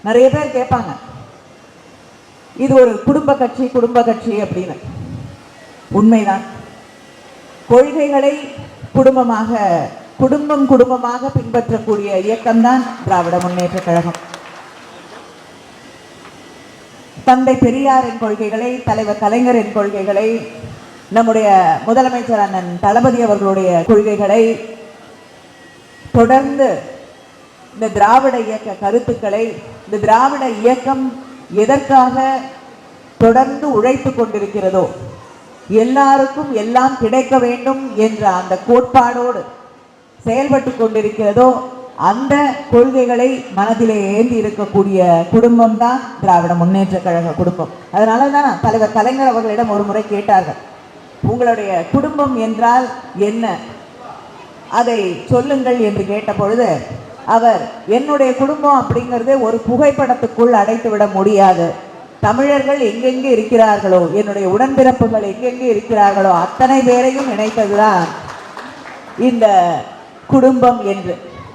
நிறைய பேர் கேட்பாங்க, இது ஒரு குடும்ப கட்சி அப்படின்னு. உண்மைதான். கொள்கைகளை குடும்பமாக பின்பற்றக்கூடிய இயக்கம்தான் திராவிட முன்னேற்ற கழகம். தந்தை பெரியாரின் கொள்கைகளை, தலைவர் கலைஞரின் கொள்கைகளை, நம்முடைய முதலமைச்சர் அண்ணன் தளபதி அவர்களுடைய கொள்கைகளை தொடர்ந்து இந்த திராவிட இயக்க கருத்துக்களை, இந்த திராவிட இயக்கம் எதற்காக தொடர்ந்து உழைத்து கொண்டிருக்கிறதோ, எல்லாருக்கும் எல்லாம் கிடைக்க வேண்டும் என்ற அந்த கோட்பாடோடு செயல்பட்டு கொண்டிருக்கிறதோ, அந்த கொள்கைகளை மனதிலே ஏந்தி இருக்கக்கூடிய குடும்பம் தான் திராவிட முன்னேற்ற கழக குடும்பம். அதனால தான் தலைவர் கலைஞர் அவர்களிடம் ஒரு முறை கேட்டார்கள், உங்களுடைய குடும்பம் என்றால் என்ன, அதை சொல்லுங்கள் என்று கேட்ட பொழுது அவர், என்னுடைய குடும்பம் அப்படிங்கிறது ஒரு புகைப்படத்துக்குள் அடைத்து விட முடியாது. தமிழர்கள் எங்கெங்கே இருக்கிறார்களோ, என்னுடைய உடன்பிறப்புகள் எங்கெங்கே இருக்கிறார்களோ அத்தனை பேரையும் இணைத்ததுதான் இந்த குடும்பம் என்று